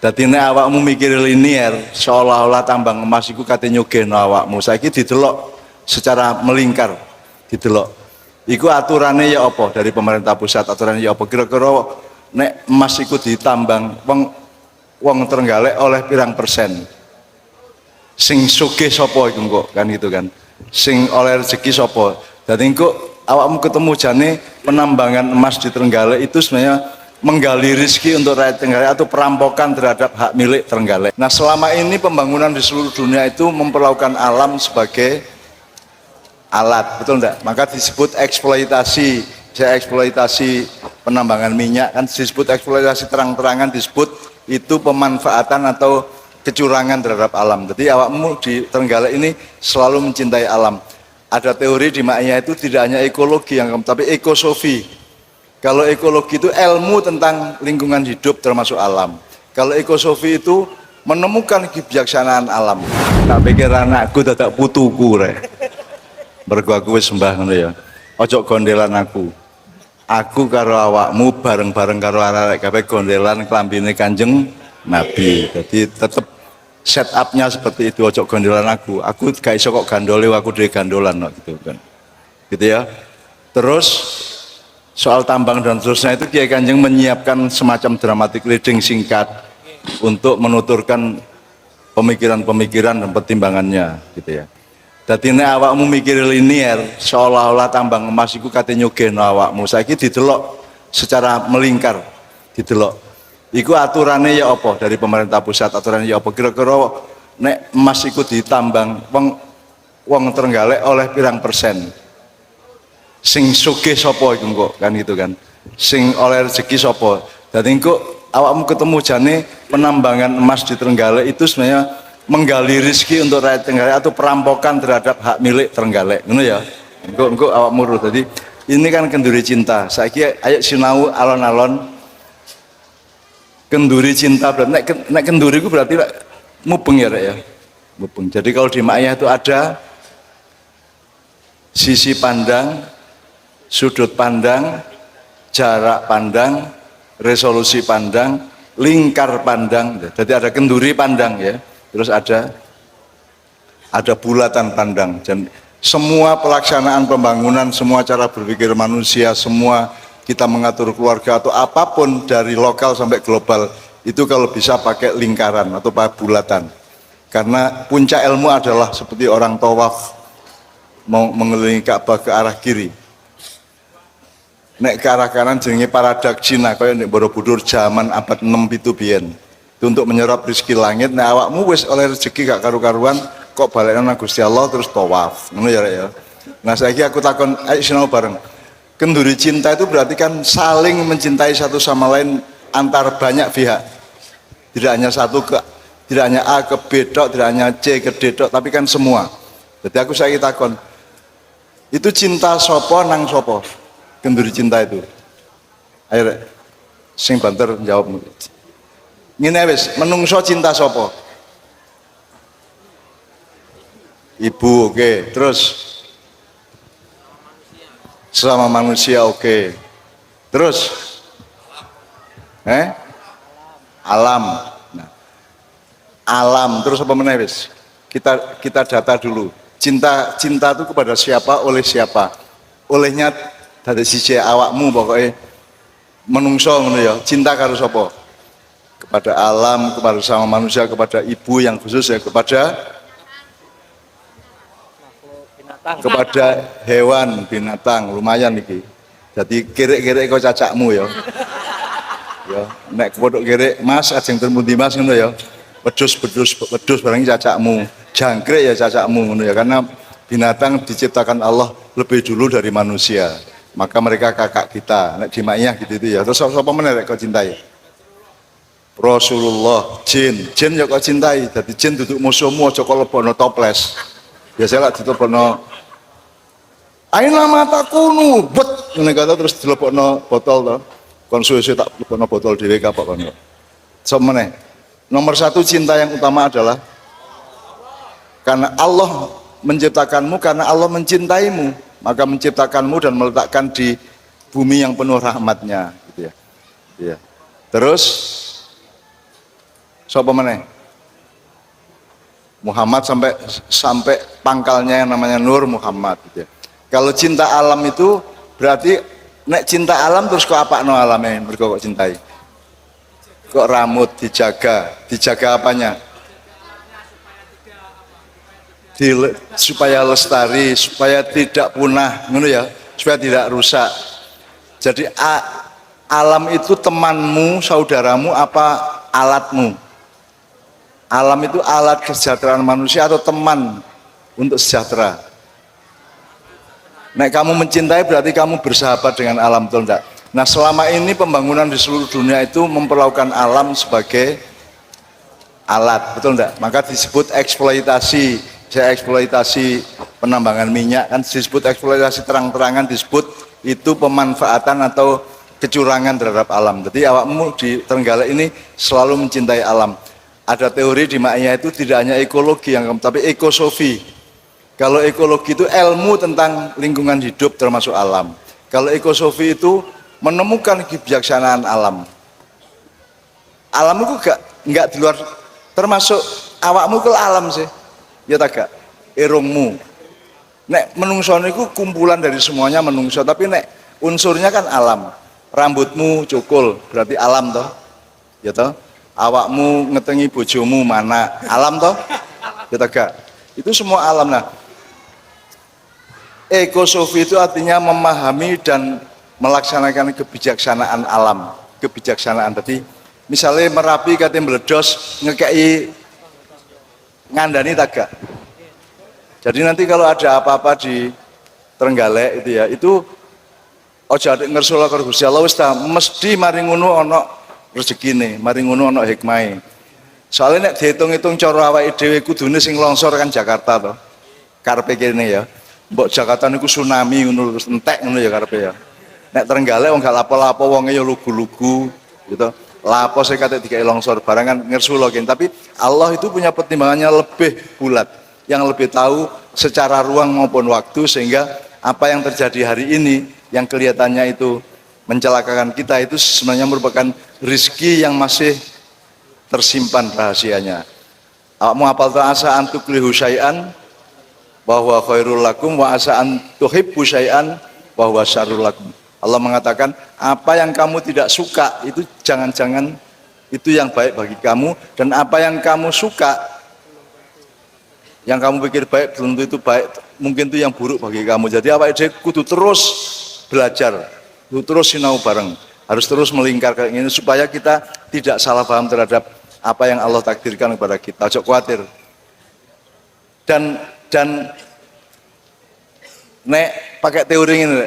Dadi nek awakmu mikir linier, seolah-olah tambang emas iku kate nyugihno awakmu. Saiki didelok secara melingkar, didelok. Iku aturannya ya apa dari pemerintah pusat, aturannya ya apa? Kira-kira nek emas iku ditambang wong Trenggalek oleh pirang persen? Sing sugih sapa iku kok kan gitu kan. Sing oleh rezeki sapa? Dadi engko awakmu ketemu jane penambangan emas di Trenggalek itu sebenarnya menggali rezeki untuk rakyat Trenggalek atau perampokan terhadap hak milik Trenggalek. Nah, selama ini pembangunan di seluruh dunia itu memperlakukan alam sebagai alat, betul enggak? Maka disebut eksploitasi. Saya eksploitasi penambangan minyak kan disebut eksploitasi terang-terangan, disebut itu pemanfaatan atau kecurangan terhadap alam. Jadi awakmu di Trenggalek ini selalu mencintai alam. Ada teori di Ma'iyah itu tidak hanya ekologi yang tapi ekosofi. Kalau ekologi itu ilmu tentang lingkungan hidup termasuk alam. Kalau ekosofi itu menemukan kebijaksanaan alam. Tak pikir anakku dadak putuku rek. Mergo aku wis sembah ngono ya. Ojo gondelan aku. Aku karo awakmu bareng-bareng karo arek kabeh gondelan klambine Kanjeng Nabi. Jadi tetep setupnya seperti itu, ojo gondelan aku. Aku gak iso kok gandole aku dhewe gandolan gitu kan. Gitu ya. Terus soal tambang dan seterusnya itu Kiai Kanjeng menyiapkan semacam dramatic reading singkat untuk menuturkan pemikiran-pemikiran dan pertimbangannya gitu ya. Dadi nek awakmu mikir linier, seolah-olah tambang emas iku kate nyugihno awakmu. Saiki didelok secara melingkar, didelok. Iku aturannya ya apa dari pemerintah pusat, aturannya ya apa? Kira-kira nek emas iku ditambang wong Trenggalek oleh pirang persen? Sing sugih sapa iku kok kan gitu kan. Sing oleh rezeki sapa? Dadi engko awakmu ketemu jane penambangan emas di Trenggalek itu sebenarnya menggali rezeki untuk rakyat Trenggalek atau perampokan terhadap hak milik Trenggalek. Ngono ya. Engko awakmu ro. Dadi ini kan kenduri cinta. Saiki ayo sinau alon-alon kenduri cinta. Berarti nek kenduri itu berarti mubeng ya rek ya. Mubeng. Jadi kalau di Ma'iyah itu ada sisi pandang, sudut pandang, jarak pandang, resolusi pandang, lingkar pandang. Jadi ada kenduri pandang ya. Terus ada bulatan pandang. Dan semua pelaksanaan pembangunan, semua cara berpikir manusia, semua kita mengatur keluarga atau apapun dari lokal sampai global itu kalau bisa pakai lingkaran atau pakai bulatan. Karena puncak ilmu adalah seperti orang tawaf mau mengelilingi Ka'bah ke arah kiri. Nek ke arah kanan jenenge paradak Cina kaya nek Borobudur zaman abad 6 itu biyen. Itu untuk menyerap rezeki langit. Nek awakmu wis oleh rezeki gak karu-karuan kok balekno nang Gusti Allah terus tawaf. Ngono ya rek ya. Nah saiki aku takon ayo sinau bareng. Kenduri cinta itu berarti kan saling mencintai satu sama lain antar banyak pihak. Tidak hanya tidak hanya A ke B tok, tidak hanya C ke D tok, tapi kan semua. Jadi aku saiki takon. Itu cinta sopo nang sopo? Kenduri cinta itu. Ayo rek, sing banter jawab. Ngene wis, menungso cinta sopo? Ibu, oke. Terus sesama manusia, oke. Terus alam. Nah, alam terus apa meneh wis? Kita data dulu. Cinta itu kepada siapa, oleh siapa? Olehnya dari sisi awakmu pokoknya menungso ngono ya. Cinta karo sapa? Kepada alam, kepada sama manusia, kepada ibu yang khusus ya, kepada hewan, binatang, lumayan iki. Jadi kira-kira kok cacakmu ya. Ya, nek kodok kira Mas ajeng termundi Mas ngono ya. Wedhus barang cacakmu. Jangkrik ya cacakmu ngono ya, karena binatang diciptakan Allah lebih dulu dari manusia. Maka mereka kakak kita. Nek di Ma'iyah gitu itu ya. Terus sapa meneh rek kau cintai? Rasulullah, jin ya kau cintai. Jadi jin duduk musuhmu aja kok lebokno toples. Biasanya lak ditopno aina matakunu, bet ngene kata terus dilebokno botol to. Kon suwe-suwe tak lebokno botol dhewe kapok kono. Sapa meneh? Nomor satu cinta yang utama adalah karena Allah menciptakanmu, karena Allah mencintaimu, maka menciptakanmu dan meletakkan di bumi yang penuh rahmatnya gitu ya. Iya. Terus Sapa meneh? Muhammad sampai sampai pangkalnya yang namanya Nur Muhammad gitu ya. Kalau cinta alam itu berarti nek cinta alam terus kok apa no alamnya mereka kok cintai? Kok rambut dijaga, dijaga apanya? Supaya lestari, supaya tidak punah, ngono ya, supaya tidak rusak. Jadi alam itu temanmu, saudaramu apa alatmu? Alam itu alat kesejahteraan manusia atau teman untuk sejahtera. Nek kamu mencintai berarti kamu bersahabat dengan alam, betul enggak? Nah selama ini pembangunan di seluruh dunia itu memperlakukan alam sebagai alat, betul enggak? Maka disebut eksploitasi. Saya eksploitasi penambangan minyak kan disebut eksploitasi terang-terangan, disebut itu pemanfaatan atau kecurangan terhadap alam. Jadi awakmu di Trenggalek ini selalu mencintai alam. Ada teori di Ma'iyah itu tidak hanya ekologi yang tapi ekosofi. Kalau ekologi itu ilmu tentang lingkungan hidup termasuk alam. Kalau ekosofi itu menemukan kebijaksanaan alam. Alam itu enggak di luar, termasuk awakmu ke alam sih. Ya tak gak? Irungmu. Nek menungso niku kumpulan dari semuanya menungso, tapi nek unsurnya kan alam. Rambutmu cukul, berarti alam toh. Ya toh? Awakmu ngetengi bojomu mana? Alam toh? Ya tak gak? Itu semua alam. Nah, ekosofi itu artinya memahami dan melaksanakan kebijaksanaan alam, kebijaksanaan. Tadi misalnya Merapi katanya meledos ngekei ngandani taga. Jadi nanti kalau ada apa-apa di Trenggalek itu ya, itu ojo adek ngersula karo Gusti Allah wis ta mesti maring ngono ana rezekine, maring ngono ana hikmahe. Soalnya nek dihitung-hitung cara awake dhewe kudune sing longsor kan Jakarta to. Karepe kene ya. Mbok Jakarta niku tsunami ngono terus entek ngono ya karepe ya. Nek Trenggalek wong gak lapo-lapo wonge ya lugu-lugu gitu. Lapo saya kata dikai longsor barangan ngersula kene, tapi Allah itu punya pertimbangannya lebih bulat, yang lebih tahu secara ruang maupun waktu, sehingga apa yang terjadi hari ini yang kelihatannya itu mencelakakan kita itu sebenarnya merupakan rizki yang masih tersimpan rahasianya. Awakmu apal ta asa antuklihu syai'an bahwa khairul lakum wa asa antuhibbu syai'an bahwa syarrul lakum. Allah mengatakan apa yang kamu tidak suka itu jangan-jangan itu yang baik bagi kamu, dan apa yang kamu suka yang kamu pikir baik belum tentu itu baik, mungkin itu yang buruk bagi kamu. Jadi apa itu kudu terus belajar, kudu terus sinau bareng, harus terus melingkar kayak gini supaya kita tidak salah paham terhadap apa yang Allah takdirkan kepada kita. Jangan khawatir. Dan nek pakai teori ini,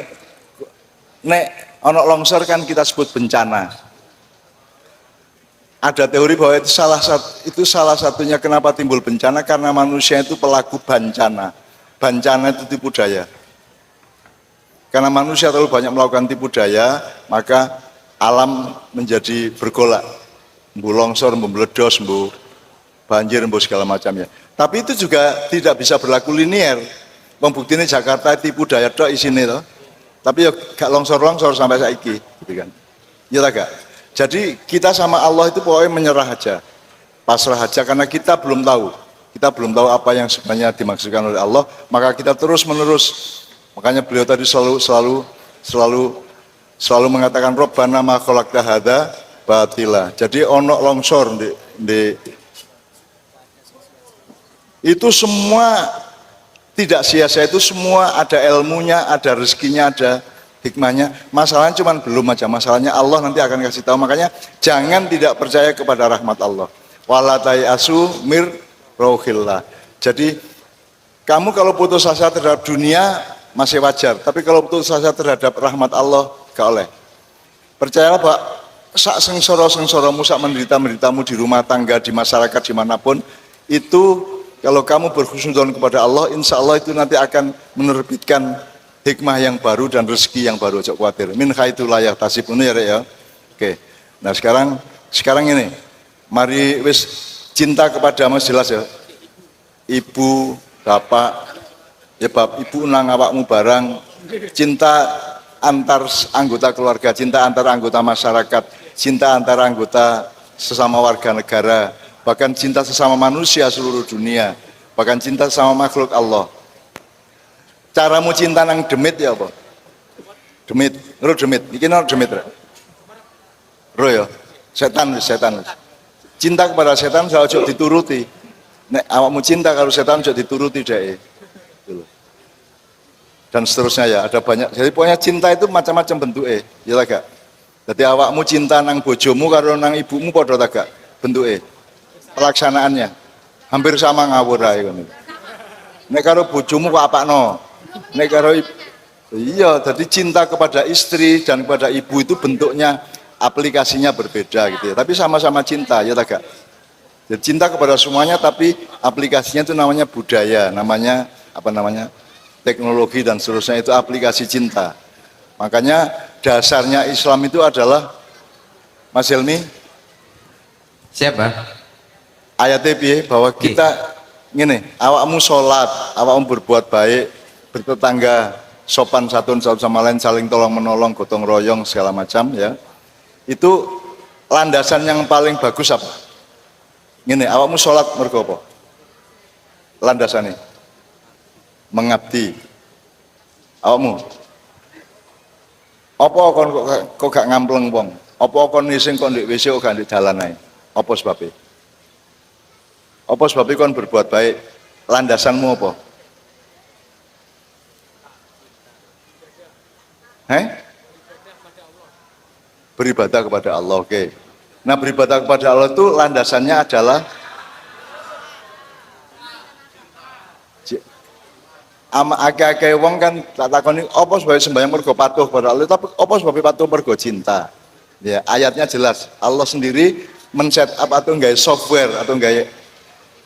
nek ono longsor kan kita sebut bencana. Ada teori bahwa itu salah satunya kenapa timbul bencana, karena manusia itu pelaku bencana. Bencana itu tipu daya. Karena manusia terlalu banyak melakukan tipu daya, maka alam menjadi bergolak. Mbu longsor, mbu meledos, mbu banjir, mbu segala macamnya. Tapi itu juga tidak bisa berlaku linear. Pembuktinya Jakarta tipu daya tok isine toh. Tapi ya gak longsor-longsor sampai saiki, gitu kan. Ya gak? Jadi kita sama Allah itu pokoknya menyerah aja, pasrah aja, karena kita belum tahu apa yang sebenarnya dimaksudkan oleh Allah, maka kita terus menerus. Makanya beliau tadi selalu mengatakan Rabbana ma khalaqta hadza batila. Jadi ono longsor di itu semua tidak sia-sia, itu semua ada ilmunya, ada rezekinya, ada hikmahnya. Masalahnya cuma belum aja, masalahnya Allah nanti akan kasih tahu. Makanya jangan tidak percaya kepada rahmat Allah. Wala tayasu mir rohillah. Jadi kamu kalau putus asa terhadap dunia masih wajar, tapi kalau putus asa terhadap rahmat Allah gak oleh. Percayalah Pak, sak sengsara-sengsaramu, sak menderita-menderitamu di rumah tangga, di masyarakat, dimanapun, itu kalau kamu berhusnudzon kepada Allah, insya Allah itu nanti akan menerbitkan hikmah yang baru dan rezeki yang baru. Jangan khawatir. Min khaitu layak tasib ini ya Rek ya. Oke. Nah sekarang ini, mari wis cinta kepada Mas jelas ya. Ibu, bapak, ya bab ibu nang awakmu barang, cinta antar anggota keluarga, cinta antar anggota masyarakat, cinta antar anggota sesama warga negara, bahkan cinta sesama manusia seluruh dunia, bahkan cinta sama makhluk Allah. Caramu cinta nang demit ya apa? Demit, ro demit, iki no demit ra. Ro ya, setan. Cinta kepada setan saya ojo dituruti. Nek awakmu cinta kalau setan ojo dituruti dhek. Gitu. Dan seterusnya ya, ada banyak. Jadi pokoknya cinta itu macam-macam bentuknya, ya gak? Jadi awakmu cinta nang bojomu karo nang ibumu padha ta gak bentuke? Pelaksanaannya hampir sama ngawur ae ngono. Nek karo bojomu kok apakno? Nek karo iya, jadi cinta kepada istri dan kepada ibu itu bentuknya aplikasinya berbeda gitu ya. Tapi sama-sama cinta, ya tak gak? Jadi cinta kepada semuanya tapi aplikasinya itu namanya budaya, namanya apa namanya? Teknologi dan seterusnya itu aplikasi cinta. Makanya dasarnya Islam itu adalah Mas Helmi siapa? Ayatnya piye bahwa kita ngene, awakmu sholat, awakmu berbuat baik, bertetangga, sopan satu sama lain, saling tolong menolong, gotong royong segala macam ya. Itu landasan yang paling bagus apa? Ngene, awakmu sholat mergo apa? Landasannya mengabdi. Awakmu apa kon kok gak ngampleng wong? Apa kon ngising kon ndek WC kok gak ndek dalan ae? Apa sebabnya? Apa sebabnya kon berbuat baik? Landasanmu apa? Beribadah kepada Allah, oke. Nah, beribadah kepada Allah itu landasannya adalah akeh-akeh wong kan tak takoni apa sebab sembahyang mergo patuh kepada Allah, tapi apa sebab patuh mergo cinta. Ya, ayatnya jelas. Allah sendiri men-set up atau nggak software atau nggak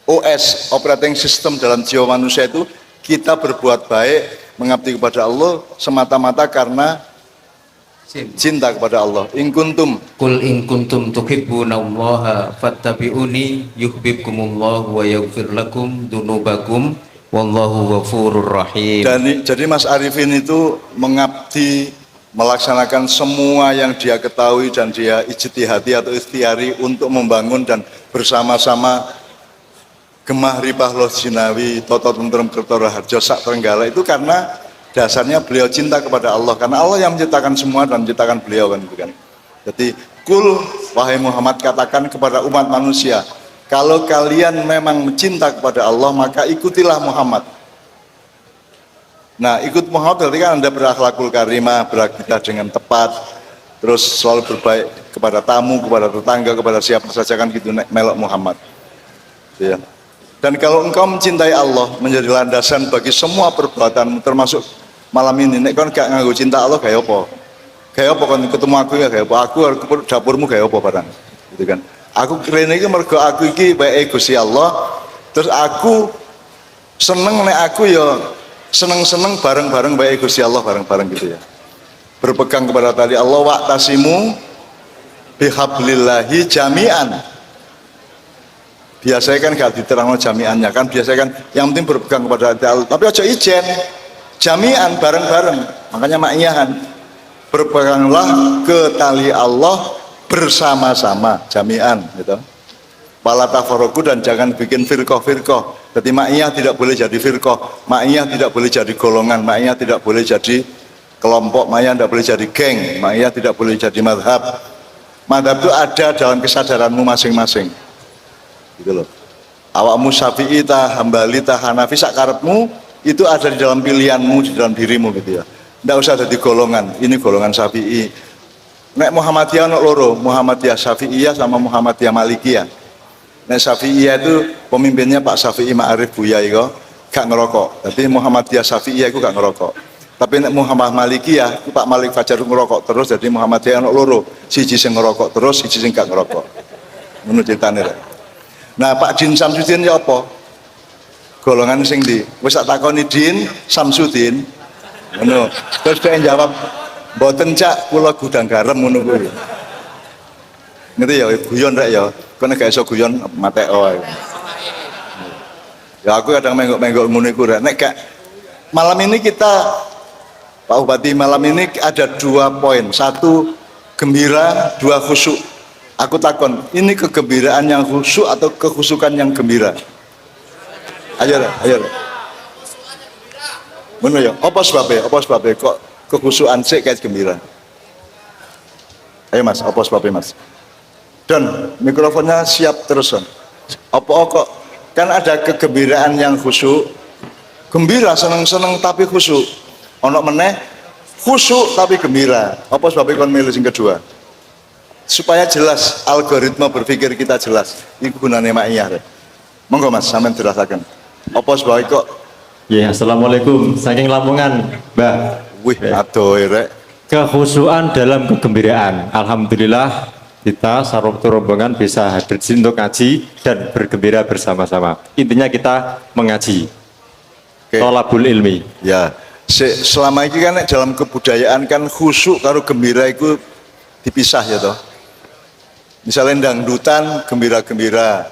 OS operating system dalam jiwa manusia itu kita berbuat baik mengabdi kepada Allah semata-mata karena cinta kepada Allah. In kuntum Qul in kuntum tuhibbunallaha fattabi'uni yuhibbukumullah wa yaghfir lakum dzunubakum wallahu ghafurur rahim. Jadi Mas Arifin itu mengabdi melaksanakan semua yang dia ketahui dan dia ijtihadi atau ikhtiari untuk membangun dan bersama-sama gemah ripah loh jinawi toto tentrem kertora harjo sak tenggala itu karena dasarnya beliau cinta kepada Allah, karena Allah yang menciptakan semua dan menciptakan beliau kan, gitu kan. Jadi kul wahai Muhammad katakan kepada umat manusia, kalau kalian memang mencinta kepada Allah maka ikutilah Muhammad. Nah, ikut Muhammad berarti kan Anda berakhlakul karimah, berakidah dengan tepat, terus selalu berbaik kepada tamu, kepada tetangga, kepada siapa saja kan gitu, melok Muhammad. Ya. Dan kalau engkau mencintai Allah menjadi landasan bagi semua perbuatanmu termasuk malam ini, nek kon gak nganggo cinta Allah kayak apa? Kayak apa kon ketemu aku ya kayak apa? Aku dapurmu kayak apa barang? Gitu kan. Aku keren iki mergo aku iki baik Gusti Allah, terus aku seneng nek aku ya seneng-seneng bareng-bareng baik Gusti Allah bareng-bareng gitu ya. Berpegang kepada tali Allah wa'tasimu bihablillahi jami'an. Biasanya kan gak diterangno jami'annya kan, biasanya kan yang penting berpegang kepada Allah, tapi aja ijen jami'an bareng-bareng. Makanya ma'iyahan, berpeganglah ke tali Allah bersama-sama, jami'an gitu. Wala tafarraqu, dan jangan bikin firqah-firqah. Jadi ma'iyah tidak boleh jadi firqah, ma'iyah tidak boleh jadi golongan, ma'iyah tidak boleh jadi kelompok, ma'iyah tidak boleh jadi geng, ma'iyah tidak boleh jadi madhab. Madhab itu ada dalam kesadaranmu masing-masing gitu loh. Awakmu Syafi'i ta, Hambali ta, Hanafi sakarepmu itu ada di dalam pilihanmu, di dalam dirimu gitu ya. Nggak usah jadi golongan, ini golongan Syafi'i. Nek Muhammadiyah ono loro, Muhammadiyah Syafi'iyah sama Muhammadiyah Malikiyah. Nek Syafi'iyah itu pemimpinnya Pak Syafi'i Ma'arif Buya itu gak ngerokok. Tapi Muhammadiyah Syafi'iyah itu gak ngerokok. Tapi nek Muhammad Malikiyah itu Pak Malik Fajar ngerokok terus, jadi Muhammadiyah ono loro, siji sing ngerokok terus, siji sing gak ngerokok. Ngono ceritane rek. Nah, Pak Din Samsudin ya apa? Golongan sing di wis tak takoni Din Samsudin ngono. Terus dia jawab, mboten cak kula gudang garam ngono kuwi. Ngerti ya, guyon rek ya. Kene gak iso guyon mateo ae. Ya aku kadang menggok-menggok ngono iku rek. Nek gak malam ini kita Pak Bupati, malam ini ada 2 poin. 1 gembira, 2 khusyuk. Aku takon, ini kegembiraan yang khusyuk atau kekhusukan yang gembira? Ayo, ayo. Mana ya? Apa sebabnya? Apa sebabnya kok kekhusyukan sih kayak gembira? Ayo mas, apa sebabnya mas? Dan mikrofonnya siap terus kan? Apa kok? Kan ada kegembiraan yang khusyuk, gembira seneng-seneng tapi khusyuk. Ono meneh khusyuk tapi gembira. Apa sebabnya kon milih yang kedua? Supaya jelas algoritma berpikir kita jelas. Iku gunane maiyah. Monggo mas, sampean dirasakan. Apa sebabnya kok? Ya, assalamualaikum. Saking Lamongan, Mbak. Wih, adoh rek. Kekhusyuan dalam kegembiraan. Alhamdulillah kita satu rombongan bisa hadir di sini untuk ngaji dan bergembira bersama-sama. Intinya kita mengaji. Oke. Tolabul ilmi. Ya, selama ini kan dalam kebudayaan kan khusyuk karo gembira itu dipisah ya toh. Misalnya dangdutan gembira-gembira,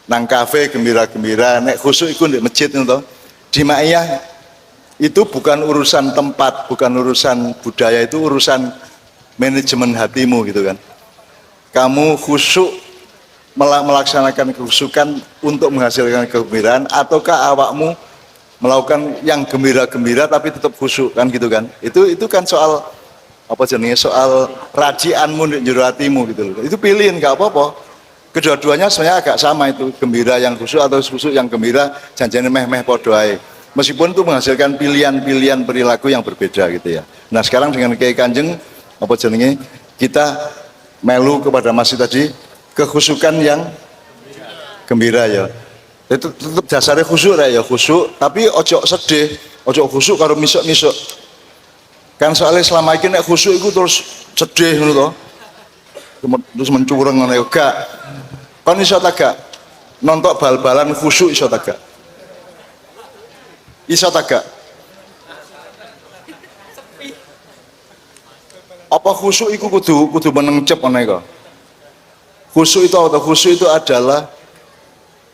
nang kafe gembira-gembira, nek khusyuk itu di masjid itu toh. Di maiyah itu bukan urusan tempat, bukan urusan budaya, itu urusan manajemen hatimu gitu kan. Kamu khusyuk melaksanakan kekhusyukan untuk menghasilkan kegembiraan, ataukah awakmu melakukan yang gembira-gembira tapi tetap khusyuk kan gitu kan. Itu kan soal apa jenenge, soal rajianmu di jero hatimu gitu loh. Itu pilihin nggak apa-apa. Kedua-duanya sebenarnya agak sama, itu gembira yang khusyuk atau khusyuk yang gembira, janjane meh-meh padha ae. Meskipun itu menghasilkan pilihan-pilihan perilaku yang berbeda gitu ya. Nah sekarang dengan Kiai Kanjeng apa jenenge, kita melu kepada masjid tadi kekhusyukan yang gembira ya. Itu tetap dasarnya khusyuk ya, khusyuk tapi ojo sedih, ojo khusyuk karo misuk-misuk. Kan soalnya selama ini nek khusyuk itu terus sedih ngono to. Terus mencureng ngono ya gak. Kon iso ta gak nonton bal-balan khusyuk iso ta gak? Iso ta gak? Apa khusyuk itu kudu menengcep ngono iku? Khusyuk itu atau khusyuk itu adalah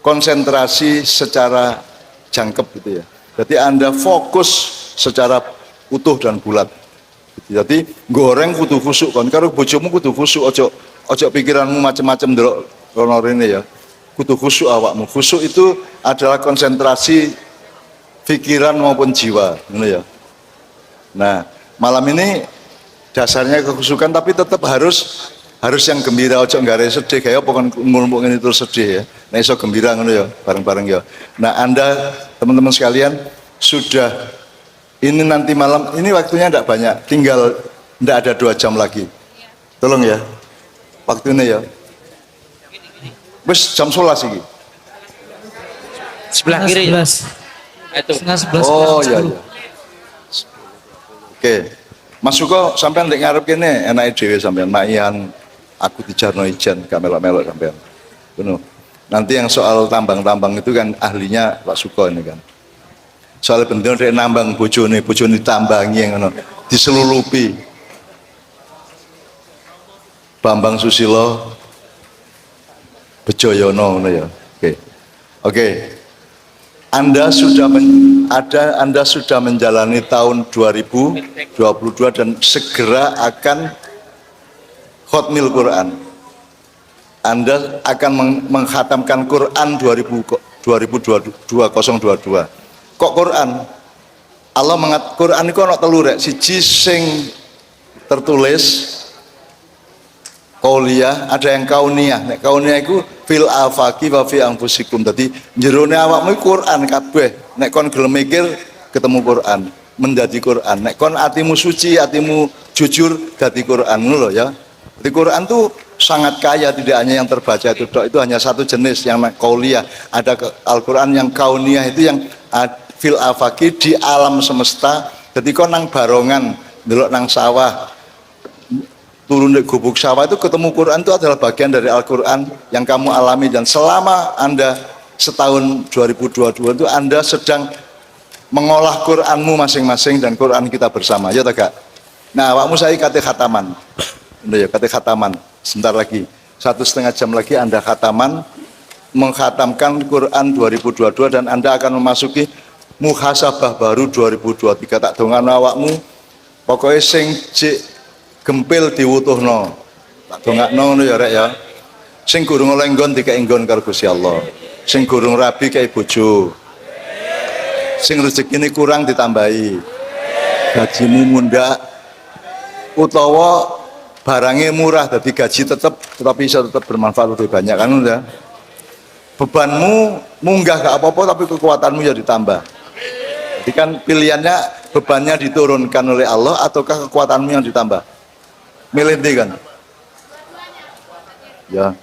konsentrasi secara jangkep gitu ya. Jadi Anda fokus secara utuh dan bulat. Jadi goreng kudu khusyuk kan, karo bojomu kudu khusyuk, ojo pikiranmu macam-macam ndelok rono rene ya. Kudu khusyuk awakmu. Khusyuk itu adalah konsentrasi pikiran maupun jiwa, ngono ya. Nah, malam ini dasarnya kekhusyukan tapi tetap harus yang gembira, ojo nggak sedih kayak apa kan ngomong ini terus sedih ya. Nah, iso gembira ngono ya, bareng-bareng ya. Nah, Anda teman-teman sekalian sudah ini nanti malam ini waktunya tidak banyak, tinggal tidak ada 2 jam lagi. Tolong ya, waktunya ya. Wes jam 11 ini. Sebelah kiri. 11. Itu. Setengah 11. Oh iya iya. Oke, Mas Suko sampean ndek ngarep kene enake dhewe sampean mayan aku dijarno ijen gak melok-melok sampean. Bener. Nanti yang soal tambang-tambang itu kan ahlinya Pak Suko ini kan. Soal penting dari nambang bojone ditambangi yang ngono, diselulupi. Bambang Susilo Bejoyono ngono ya. Oke. Oke. Anda sudah menjalani tahun 2022 dan segera akan khotmil Quran. Anda akan menghatamkan Quran 2022. Kok Quran? Allah Quran itu ana 3 rek. Siji sing tertulis qauliyah, ada yang kauniyah. Nek kauniyah iku fil afaqi wa fi anfusikum. Dadi jerone awakmu Quran kabeh. Nek kon gelem mikir ketemu Quran, menjadi Quran. Nek kon atimu suci, atimu jujur dadi Quran ngono lho ya. Di Quran tuh sangat kaya, tidak hanya yang terbaca itu hanya satu jenis yang qauliyah. Ada Al-Quran yang kauniyah itu yang fil afaqi di alam semesta. Jadi kau nang barongan, delok nang sawah, turun di gubuk sawah itu ketemu Quran, itu adalah bagian dari Al-Quran yang kamu alami. Dan selama Anda setahun 2022 itu Anda sedang mengolah Quranmu masing-masing dan Quran kita bersama, ya tak? Nah, awakmu saya kate khataman. Udah ya, kate khataman. Sebentar lagi, 1,5 jam lagi Anda khataman, menghatamkan Quran 2022 dan Anda akan memasuki muhasabah baru 2023. Tak dongano awakmu, pokoknya sing cik gempil diwutuhno. Tak dongakno ngono ya rek ya. Sing gurung oleh nggon dikek nggon karo Gusti Allah. Sing gurung rabi kaya bojo. Sing rezekine kurang ditambahi. Gajimu mundak utawa barangnya murah jadi gaji tetapi bisa tetap bermanfaat lebih banyak kan udah. Bebanmu munggah gak apa-apa tapi kekuatanmu ya ditambah. Jadi kan pilihannya bebannya diturunkan oleh Allah ataukah kekuatanmu yang ditambah. Milih deh kan. Ya.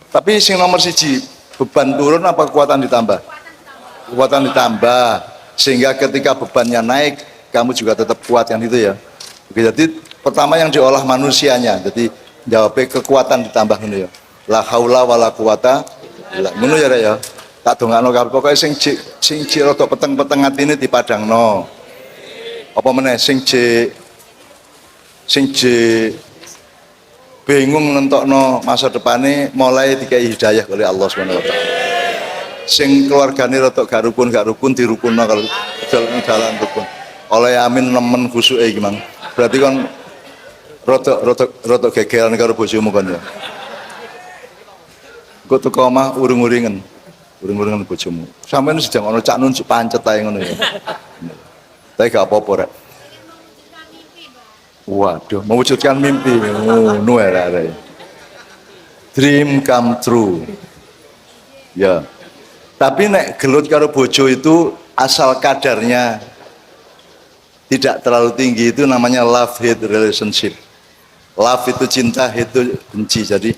Tapi sing nomor siji, beban turun apa kekuatan ditambah? Kekuatan ditambah, sehingga ketika bebannya naik, kamu juga tetap kuat yang itu ya. Oke, jadi pertama yang diolah manusianya, jadi jawabnya kekuatan ditambah ini ya. La haula wala quwata illa ngono ya Rek ya. Tak dongakno kabeh pokoke sing rada peteng-peteng atine dipadangno. Apa meneh sing bingung nentokno masa depannya mulai dikai hidayah oleh Allah Subhanahu wa taala. Sing keluargane rada gak rukun dirukunno kalau dalan rukun. Oleh amin nemen khusuke iki Mang. Berarti kon rada gegeran karo bojomu kon ya. Kok teko omah urung-uringen bojomu. Sampeyan sedang ana cak nun pancet ae ngono ya. Tapi gak apa-apa Rek. Waduh, mewujudkan mimpi. Ngono ya. Dream come true. Ya. Tapi nek gelut karo bojo itu asal kadarnya tidak terlalu tinggi itu namanya love hate relationship. Love itu cinta, hate itu benci. Jadi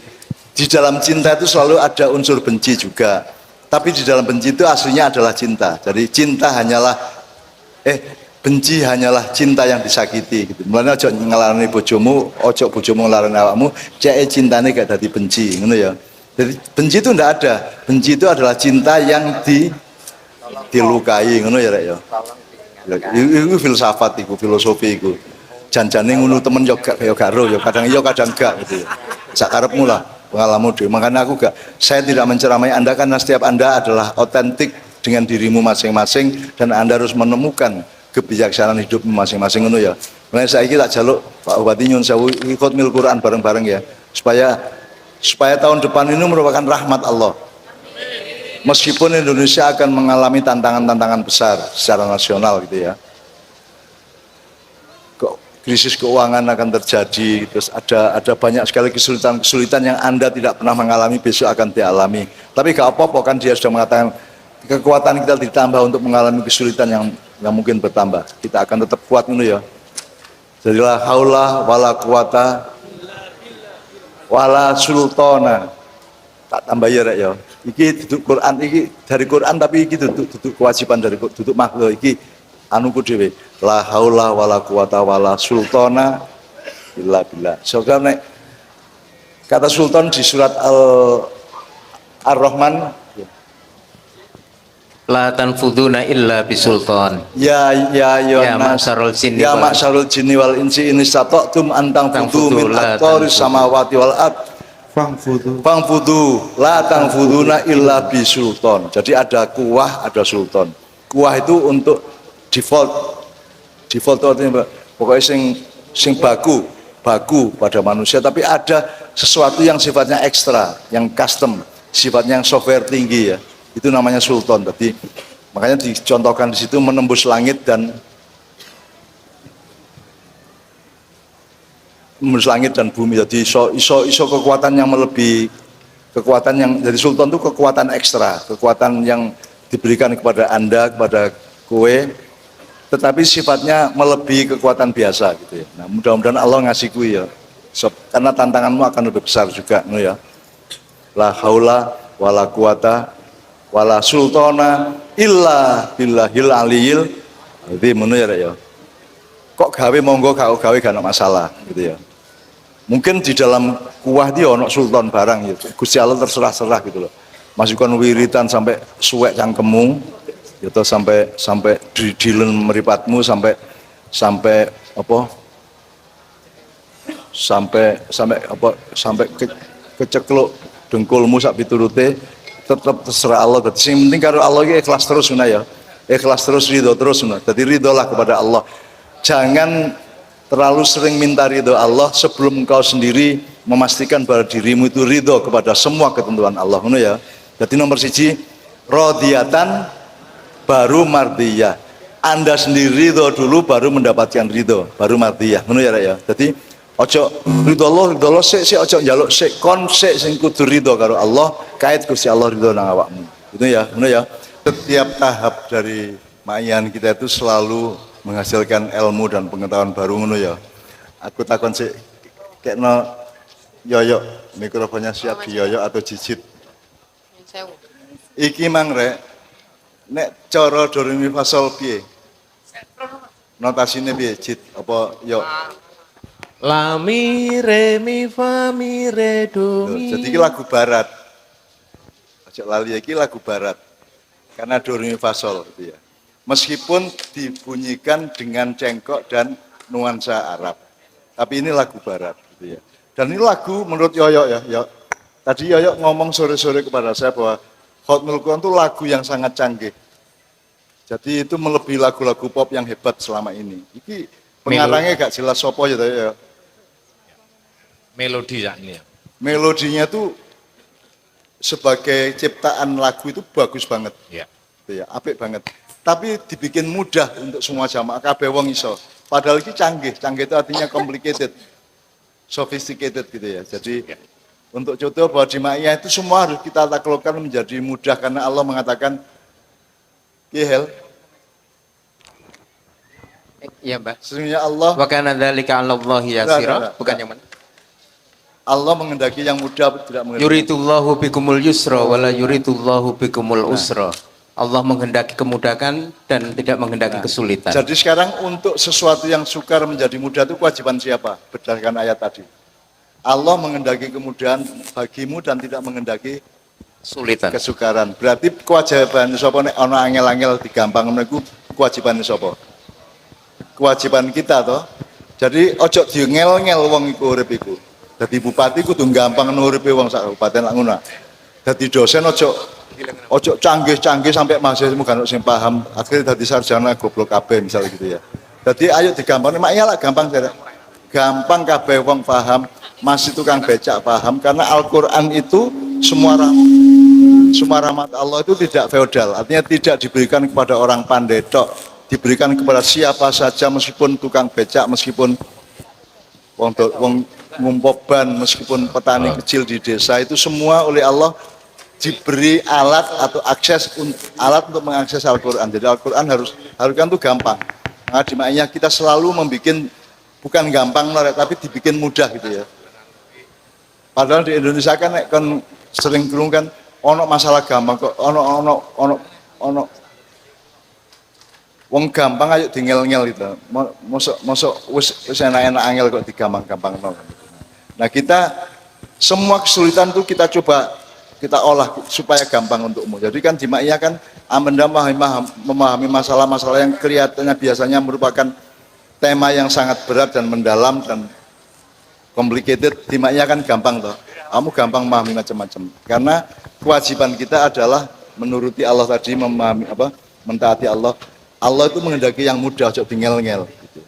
di dalam cinta itu selalu ada unsur benci juga. Tapi di dalam benci itu aslinya adalah cinta. Jadi cinta hanyalah benci hanyalah cinta yang disakiti gitu. Mulane aja ngelarani bojomu, ojo bojomu ngelarani awakmu, cek cintane gak dadi benci, ngono ya. Jadi benci itu ndak ada. Benci itu adalah cinta yang dilukai, ngono ya Rek ya. Iku filsafat iku, filosofi iku. Janjane ngono temen yo gak ro, yo kadang gak gitu ya. Sak karepmu lah, pengalamanmu dhewe. Makanya saya tidak menceramai Anda karena setiap Anda adalah otentik dengan dirimu masing-masing dan Anda harus menemukan kebijaksanaan hidup masing-masing ngono ya. Mulai saiki tak jaluk Pak Bupati nyun sewu ikut mil Quran bareng-bareng ya. Supaya tahun depan ini merupakan rahmat Allah. Meskipun Indonesia akan mengalami tantangan-tantangan besar secara nasional gitu ya. Krisis keuangan akan terjadi, terus ada banyak sekali kesulitan yang Anda tidak pernah mengalami besok akan dialami. Tapi gak apa-apa kan dia sudah mengatakan kekuatan kita ditambah untuk mengalami kesulitan yang mungkin bertambah. Kita akan tetap kuat dulu ya. Jadilah haula wala quwata wala sultana. Tak tambah ya Rek ya. Iki duduk Quran iki dari Quran tapi iki duduk kewajiban dari duduk makhluk iki anuku dhewe. La haula wala quwata wala sultana illa billah. Soalnya nek kata sultan di surat Ar-Rahman La tanfuduna illa bisultan. Ya ma'syarul jinni ya ma'syarul jinni wal insi in istata'tum an tanfudu min aqtaris samawati wal ard fangfudu la tanfuduna illa bisultan. Jadi ada kuah, ada sultan. Kuah itu untuk default itu artinya pokoknya sing baku pada manusia, tapi ada sesuatu yang sifatnya ekstra, yang custom, sifatnya yang software tinggi ya. Itu namanya sultan. Jadi makanya dicontohkan di situ menembus langit dan bumi. Jadi iso kekuatan yang melebihi kekuatan yang dari sultan itu kekuatan ekstra, kekuatan yang diberikan kepada Anda, kepada kowe, tetapi sifatnya melebihi kekuatan biasa gitu ya. Nah, mudah-mudahan Allah ngasih kuwi ya. Karena tantanganmu akan lebih besar juga no ya. La haula wala quwata wala sultana illa billahil aliyil. Jadi ngono ya Rek ya. Kok gawe monggo gak gawe gak ada masalah gitu ya. Mungkin di dalam kuah dia ono sultan barang gitu. Gusti Allah terserah-serah gitu loh. Masukkan wiritan sampai suwek cangkemmu gitu sampai dilen meripatmu sampai kecekluk dengkulmu sak piturute tetap terserah Allah. Jadi yang penting kalau Allah ini ikhlas terus ya. Ikhlas terus, ridho terus. Jadi ridholah kepada Allah. Jangan terlalu sering minta ridho Allah sebelum engkau sendiri memastikan bahwa dirimu itu ridho kepada semua ketentuan Allah, ngono ya. Jadi nomor siji, radiyatan baru mardiyah. Anda sendiri ridho dulu baru mendapatkan ridho, baru mardiyah, ngono ya Rek ya. Jadi ojo ridho Allah sik ojo njaluk sik kon sik sing kudu ridho karo Allah, kait Gusti Allah ridho nang awakmu. Itu ya, ngono ya. Setiap tahap dari ma'yan kita itu selalu menghasilkan ilmu dan pengetahuan baru, ngono ya. Aku takon sik kekno yoyok, mikrofonnya siap di yoyok atau jijit. Iki mang Rek, nek cara do re mi fa sol piye? Notasine piye? Jit apa yo? La mi re mi fa mi re do mi. Jadi iki lagu barat. Aja lali iki lagu barat. Karena do re mi fa sol gitu ya. Meskipun dibunyikan dengan cengkok dan nuansa Arab. Tapi ini lagu barat gitu ya. Dan ini lagu menurut Yoyok ya, Yoyok. Tadi Yoyok ngomong sore-sore kepada saya bahwa Hotmul Quran itu lagu yang sangat canggih. Jadi itu melebihi lagu-lagu pop yang hebat selama ini. Iki pengarangnya gak jelas sopo ya, ya. Melodi ya ini ya. Melodinya tuh sebagai ciptaan lagu itu bagus banget. Ya. Gitu ya, apik banget. Tapi dibikin mudah untuk semua jamaah kabeh wong iso. Padahal ini canggih. Canggih itu artinya complicated. Sophisticated gitu ya. Jadi untuk contoh bahwa di ma'iyah itu semua harus kita taklukkan menjadi mudah karena Allah mengatakan Yehel. Iya, Mbak. Sesungguhnya Allah Wa kana dzalika 'ala Allahi yasira. Bukan yang mana? Allah mengendaki yang mudah tidak mengendaki. Yuridullahu bikumul yusra wa la yuridullahu bikumul usra. Allah menghendaki kemudahan dan tidak menghendaki kesulitan. Jadi sekarang untuk sesuatu yang sukar menjadi mudah itu kewajiban siapa? Berdasarkan ayat tadi. Allah menghendaki kemudahan bagimu dan tidak menghendaki Kesulitan. kesukaran. Berarti kewajiban sapa nek ana angel-angel digampang niku kewajiban sapa? Kewajiban kita toh. Jadi ojo diengel-ngel wong iku urip iku. Dadi bupati kudu gampang nguripe wong sak kabupaten lak ngono. Dadi dosen ojo canggih-canggih sampai mahasiswa gak sing paham. Akhirnya dadi sarjana goblok kabeh misalnya gitu ya. Jadi ayo digampang, mak iya lah gampang saja. Gampang kabeh wong paham, masih tukang becak paham karena Al-Qur'an itu semua rahmat Allah itu tidak feodal, artinya tidak diberikan kepada orang pandai tok, diberikan kepada siapa saja meskipun tukang becak, meskipun wong ngumpok ban, meskipun petani kecil di desa itu semua oleh Allah diberi alat atau alat untuk mengakses Al-Qur'an. Jadi Al-Qur'an harus kan itu gampang. Nah, di ma'iyah kita selalu membuat bukan gampang norek tapi dibikin mudah gitu ya. Padahal di Indonesia kan sering kurung kan ono masalah gampang kok ono wong gampang ayo dingel-ngel gitu. Mosok wis enak-enak angel kok digampang-gampang no. Nah, kita semua kesulitan itu kita coba kita olah supaya gampang untukmu. Jadi kan di ma'iyah kan Anda memahami masalah-masalah yang kelihatannya biasanya merupakan tema yang sangat berat dan mendalam dan complicated, di ma'iyah kan gampang toh. Kamu gampang memahami macam-macam. Karena kewajiban kita adalah menuruti Allah tadi, memahami mentaati Allah. Allah itu menghendaki yang mudah, ojo tingel-ngel gitu.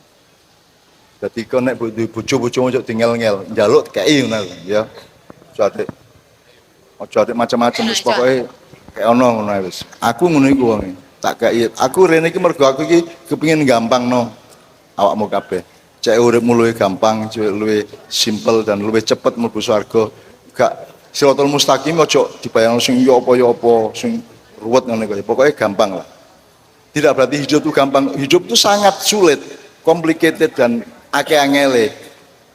Jadi kau nek bojo-bojo ojo tingel-ngel, njaluk kei ngono ya. Ojo ade macam-macam wis pokoke kayak ono ngono wis. Aku ngono iku wong. Tak kei. Aku rene iki mergo aku iki kepengin gampang no. Awakmu kabeh. Cek uripmu luwih gampang, luwih simpel dan luwih cepet mlebu swarga. Gak Siratal Mustaqim ojo dibayang sing yo apa sing ruwet ngene kok. Pokoke gampang lah. Tidak berarti hidup itu gampang. Hidup itu sangat sulit, complicated dan akeh angele.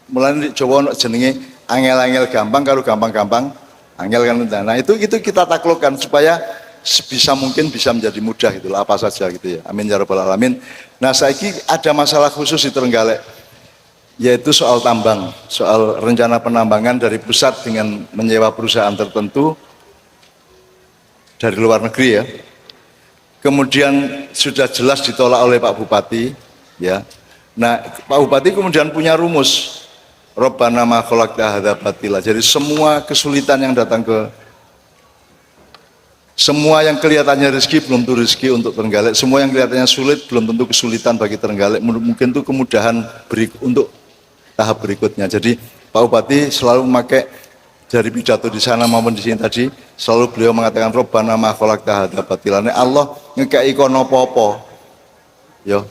Mulane Jawa ono jenenge angel-angel gampang karo gampang-gampang angel kan. Nah, itu kita taklukkan supaya sebisa mungkin bisa menjadi mudah itulah apa saja gitu ya. Amin ya rabbal alamin. Nah, saiki ada masalah khusus di Trenggalek, yaitu soal tambang, soal rencana penambangan dari pusat dengan menyewa perusahaan tertentu dari luar negeri ya. Kemudian sudah jelas ditolak oleh Pak Bupati ya. Nah, Pak Bupati kemudian punya rumus Rabbana ma khalaqta hadza batila. Jadi semua kesulitan yang datang semua yang kelihatannya rezeki belum tentu rezeki untuk Trenggalek, semua yang kelihatannya sulit belum tentu kesulitan bagi Trenggalek, mungkin itu kemudahan untuk tahap berikutnya. Jadi Pak Bupati selalu memakai dari pidato di sana maupun di sini tadi, selalu beliau mengatakan Robbana ma khalaqta hadza batilane, Allah ngekei kono apa-apa. Yo.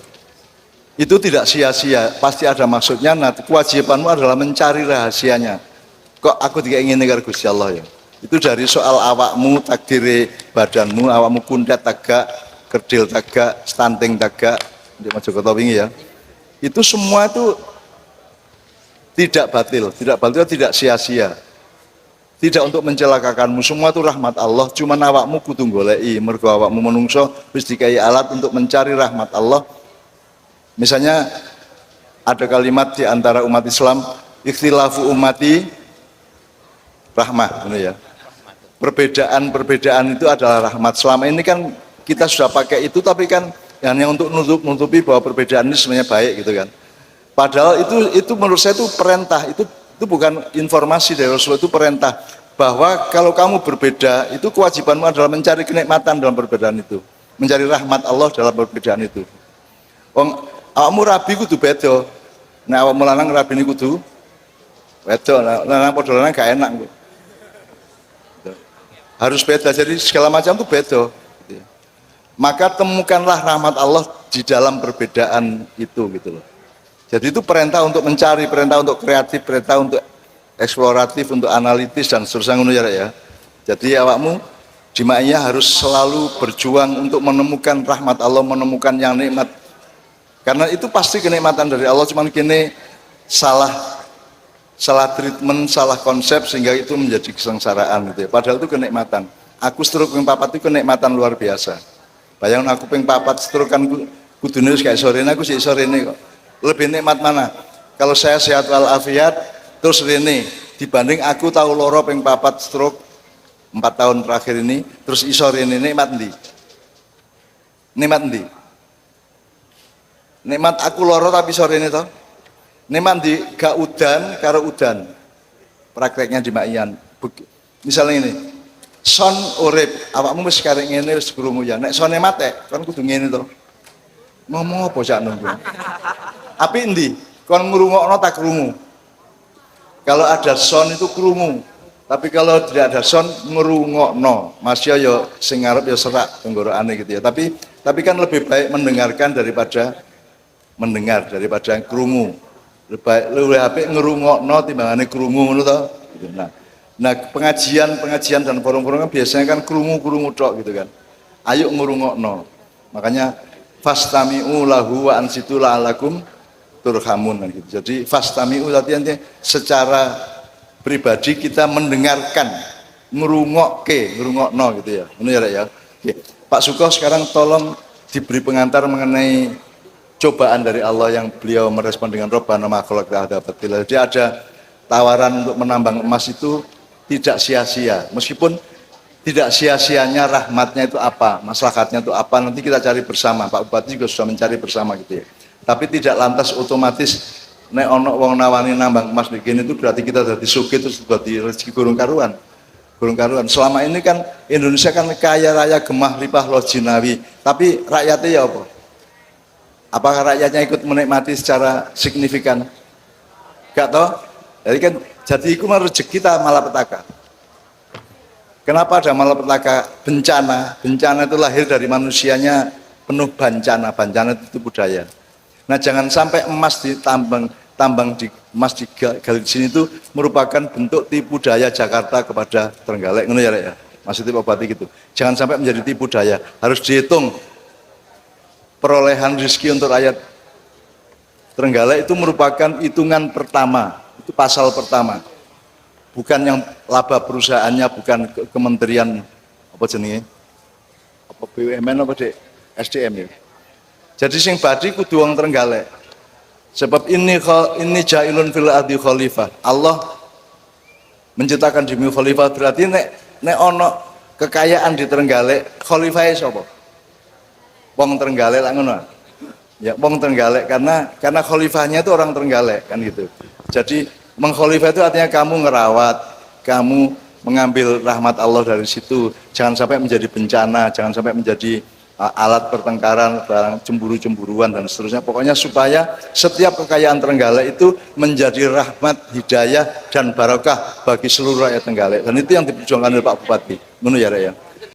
Itu tidak sia-sia, pasti ada maksudnya. Nah, kewajibanmu adalah mencari rahasianya. Kok aku tidak ingin karo Gusti Allah ya. Itu dari soal awakmu, takdire badanmu, awakmu kundat tagak, kerdil tagak, stunting tagak, di Mojokerto wingi ya. Itu semua itu tidak batil, tidak sia-sia. Tidak untuk mencelakakanmu, semua itu rahmat Allah. Cuman awakmu kudu goleki, mergo awakmu menungso wis dikai alat untuk mencari rahmat Allah. Misalnya ada kalimat di antara umat Islam, ikhtilafu ummati rahmah, gitu ya. Perbedaan itu adalah rahmat. Selama ini kan kita sudah pakai itu, tapi kan hanya untuk nutupi bahwa perbedaan ini sebenarnya baik gitu kan. Padahal itu menurut saya itu perintah, itu bukan informasi dari Rasulullah, itu perintah bahwa kalau kamu berbeda, itu kewajibanmu adalah mencari kenikmatan dalam perbedaan itu, mencari rahmat Allah dalam perbedaan itu. Wong awakmu rabi kudu beda. Nek awakmu lanang rabine kudu beda, lanang padha lanang gak enak kok. Harus beda, jadi segala macam itu beda. Maka temukanlah rahmat Allah di dalam perbedaan itu gitu loh. Jadi itu perintah untuk mencari, perintah untuk kreatif, perintah untuk eksploratif, untuk analitis dan seterusnya ngono ya. Jadi awakmu jemaahnya harus selalu berjuang untuk menemukan rahmat Allah, menemukan yang nikmat. Karena itu pasti kenikmatan dari Allah, cuman kini salah treatment, salah konsep sehingga itu menjadi kesengsaraan gitu ya. Padahal itu kenikmatan. Aku stroke ping 4 itu kenikmatan luar biasa. Bayangin aku ping 4 stroke kan kudune wis kayak sorene, aku sih sorene kok. Lebih nikmat mana? Kalau saya sehat walafiat terus rene dibanding aku tahu loro ping 4 stroke 4 tahun terakhir ini terus iso rene, nikmat ndi? Nikmat ndi? Nikmat aku loro tapi sore ini toh. Nikmat ndi? Gak udan karo udan. Prakteknya di Makian. Misalnya ini, son urip, awakmu wis karek ngene wis krungu ya. Nek sone mate, kan kudu ngene to. Ngomong apa cak nunggu? Api endi? Kon ngrungokno tak krungu. Kalau ada son itu krungu. Tapi kalau tidak ada son ngrungokno. Masya ya sing ngarep ya serak tenggorokane gitu ya. Tapi kan lebih baik mendengarkan daripada krungu. Lebih apik ngrungokno timbangane krungu ngono to. Gitu. Nah, pengajian dan forum-forum kan biasanya kan krungu tok gitu kan. Ayo ngrungokno. Makanya fastami'u lahu wa ansitu la'alakum turhamun gitu. Jadi fastami'u artinya secara pribadi kita mendengarkan, ngrungokno gitu ya. Ini ya. Oke. Pak Suko sekarang tolong diberi pengantar mengenai cobaan dari Allah yang beliau merespon dengan Robbana ma khalaqta hadza batila. Jadi ada tawaran untuk menambang emas itu tidak sia-sia. Meskipun tidak sia-sianya rahmatnya itu apa, maslahatnya itu apa, nanti kita cari bersama. Pak Bupati juga sudah mencari bersama gitu ya. Tapi tidak lantas otomatis nek ono wong nawani nambang emas begini itu berarti kita dadi sugih terus dadi rezeki gurung karuan. Selama ini kan Indonesia kan kaya raya gemah limpah loh jinawi, tapi rakyatnya ya apa? Apakah rakyatnya ikut menikmati secara signifikan? Gak toh? Jadi itu rezeki kita malapetaka. Kenapa ada malapetaka? Bencana itu lahir dari manusianya penuh bencana itu budaya. Nah, jangan sampai emas tambang di emas digali di sini itu merupakan bentuk tipu daya Jakarta kepada Trenggalek, ngono ya. Maksudnya Pak Bupati gitu. Jangan sampai menjadi tipu daya. Harus dihitung perolehan rezeki untuk rakyat Trenggalek itu merupakan hitungan pertama, itu pasal pertama. Bukan yang laba perusahaannya, bukan kementerian apa jenenge? Apa BUMN apa SDM ya. Jadi sing badi kudu wong Trenggalek. Sebab ini jailun fil ardi khalifah. Allah menciptakan di bumi khalifah, berarti nek ono kekayaan di Trenggalek, khalifah sapa? Wong Trenggalek lah ngono. Ya, wong Trenggalek karena khalifahnya itu orang Trenggalek kan gitu. Jadi mengkhalifah itu artinya kamu ngerawat, kamu mengambil rahmat Allah dari situ. Jangan sampai menjadi bencana, jangan sampai menjadi alat pertengkaran, barang cemburu-cemburuan dan seterusnya. Pokoknya supaya setiap kekayaan Trenggalek itu menjadi rahmat, hidayah dan barokah bagi seluruh rakyat Trenggalek. Dan itu yang diperjuangkan oleh Pak Bupati. Ngono ya, Rek ya.